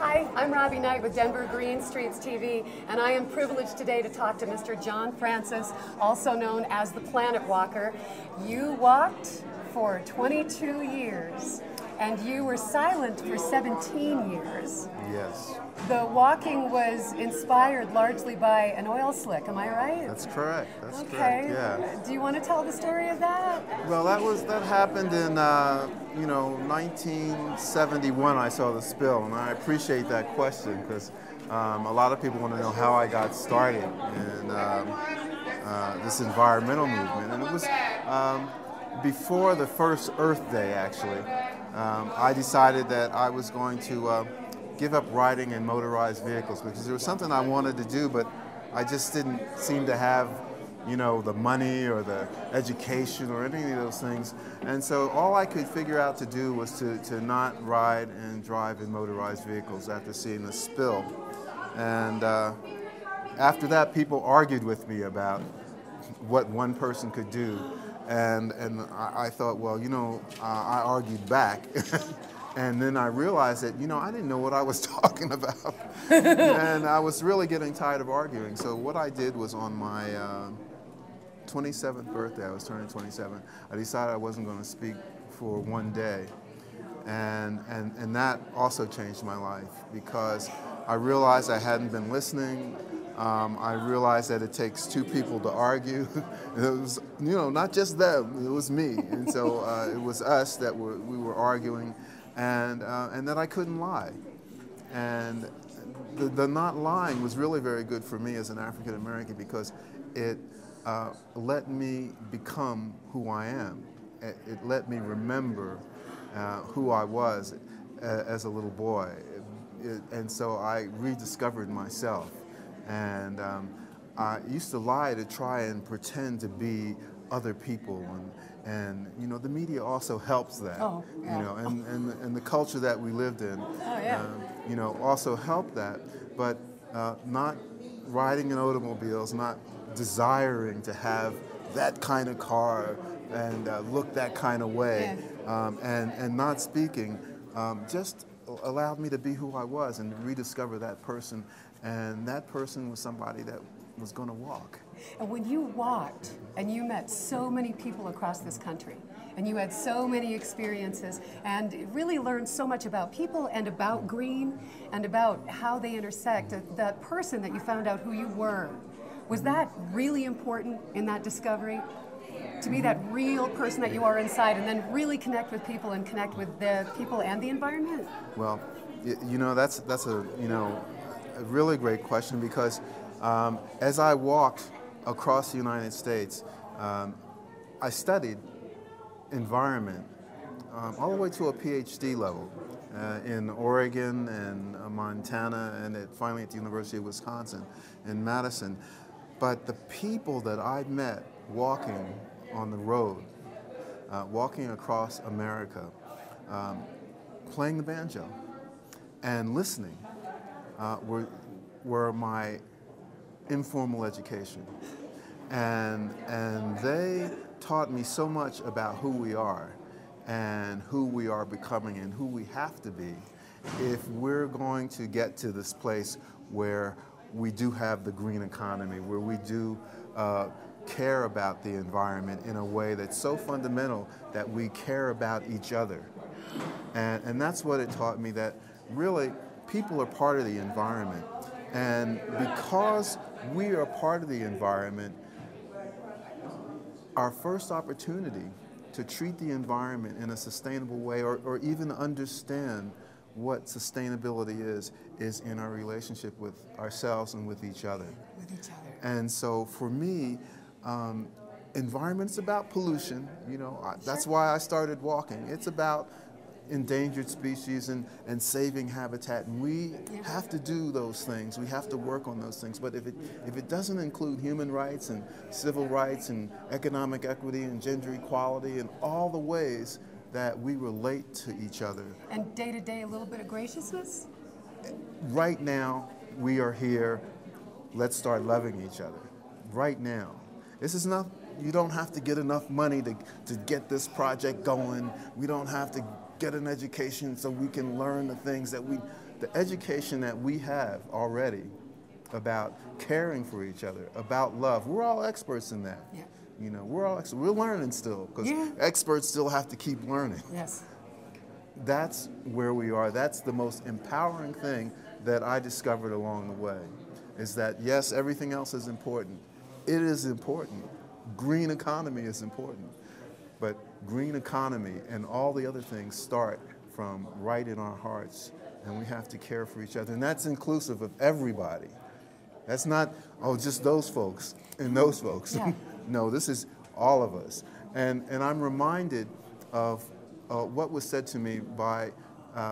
Hi, I'm Robbie Knight with Denver Green Streets TV, and I am privileged today to talk to Mr. John Francis, also known as the Planet Walker. You walked for 22 years, and you were silent for 17 years. Yes. The walking was inspired largely by an oil slick, am I right? That's correct. That's okay. correct. Yeah. Do you want to tell the story of that? Well, that happened in 1971. I saw the spill, and I appreciate that question because a lot of people want to know how I got started in this environmental movement, and it was before the first Earth Day. Actually, I decided that I was going to give up riding in motorized vehicles because there was something I wanted to do, but I just didn't seem to have, the money or the education or any of those things. And so all I could figure out to do was to not ride and drive in motorized vehicles after seeing the spill. And after that, people argued with me about what one person could do. And I thought, well, I argued back. And then I realized that, I didn't know what I was talking about. And I was really getting tired of arguing. So what I did was on my 27th birthday, I was turning 27, I decided I wasn't going to speak for one day. And that also changed my life because I realized I hadn't been listening. I realized that it takes two people to argue. It was, not just them, it was me. And so it was us that we were arguing. And that I couldn't lie. And the not lying was really very good for me as an African American because it let me become who I am. It let me remember who I was as a little boy. And so I rediscovered myself. And I used to lie to try and pretend to be other people, and the media also helps that. Oh, yeah. And the culture that we lived in, also helped that. But not riding in automobiles, not desiring to have that kind of car and look that kind of way, and not speaking, just allowed me to be who I was and rediscover that person. And that person was somebody that was going to walk. And when you walked and you met so many people across this country and you had so many experiences and really learned so much about people and about green and about how they intersect, that person that you found out who you were, was that really important in that discovery? To be that real person that you are inside and then really connect with people and connect with the people and the environment? Well, that's a really great question because as I walked across the United States, I studied environment all the way to a Ph.D. level in Oregon and Montana and finally at the University of Wisconsin in Madison. But the people that I met walking on the road, walking across America, playing the banjo and listening were my informal education, and they taught me so much about who we are and who we are becoming and who we have to be if we're going to get to this place where we do have the green economy, where we do care about the environment in a way that's so fundamental that we care about each other. And that's what it taught me, that really people are part of the environment. And because we are part of the environment, our first opportunity to treat the environment in a sustainable way or even understand what sustainability is in our relationship with ourselves and with each other. And so for me, environment's about pollution. That's why I started walking. It's about endangered species and saving habitat, and we have to do those things. We have to work on those things. But if it doesn't include human rights and civil rights and economic equity and gender equality and all the ways that we relate to each other. And day to day, a little bit of graciousness? Right now, we are here. Let's start loving each other. Right now. This is not, you don't have to get enough money to get this project going. We don't have to get an education so we can learn the things that the education that we have already about caring for each other, about love, we're all experts in that. Yeah. You know, we're learning still, because experts still have to keep learning. Yes. That's where we are. That's the most empowering thing that I discovered along the way, is that yes, everything else is important. It is important. Green economy is important. But green economy and all the other things start from right in our hearts, and we have to care for each other. And that's inclusive of everybody. That's not, oh, just those folks and those folks. Yeah. No, this is all of us. And I'm reminded of what was said to me by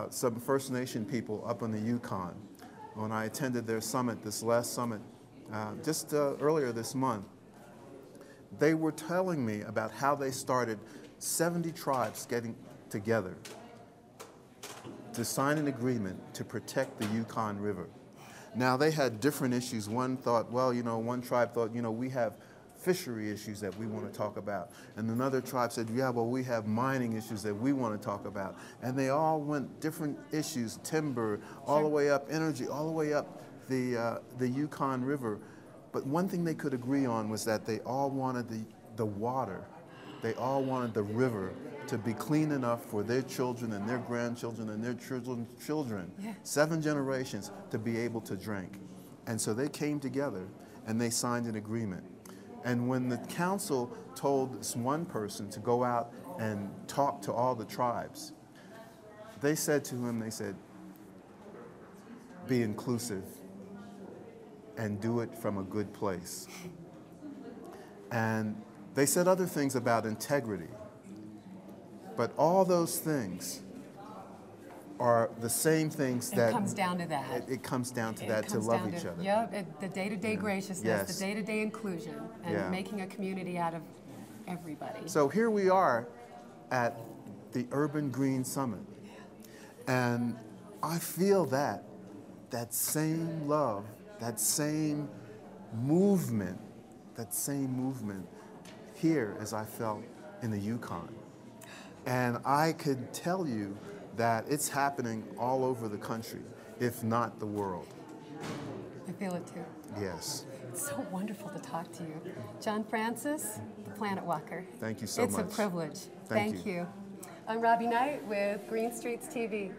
some First Nation people up on the Yukon when I attended their summit, this last summit, just earlier this month. They were telling me about how they started 70 tribes getting together to sign an agreement to protect the Yukon River. Now, they had different issues. One thought, well, you know, one tribe thought, you know, we have fishery issues that we want to talk about. And another tribe said, yeah, well, we have mining issues that we want to talk about. And they all went different issues, timber, all the way up, energy, all the way up the Yukon River. But one thing they could agree on was that they all wanted the water. They all wanted the river to be clean enough for their children and their grandchildren and their children's children, 7 generations, to be able to drink. And so they came together and they signed an agreement. And when the council told this one person to go out and talk to all the tribes, they said to him, they said, be inclusive and do it from a good place. And they said other things about integrity. But all those things are the same things that... It comes down to that. It comes down to that, to love each other. Yeah, the day-to-day graciousness, the day-to-day inclusion, and making a community out of everybody. So here we are at the Urban Green Summit. And I feel that same love, that same movement here as I felt in the Yukon. And I could tell you that it's happening all over the country, if not the world. I feel it too. Yes. It's so wonderful to talk to you. John Francis, the Planet Walker. Thank you so much. It's a privilege. Thank you. I'm Robbie Knight with Green Streets TV.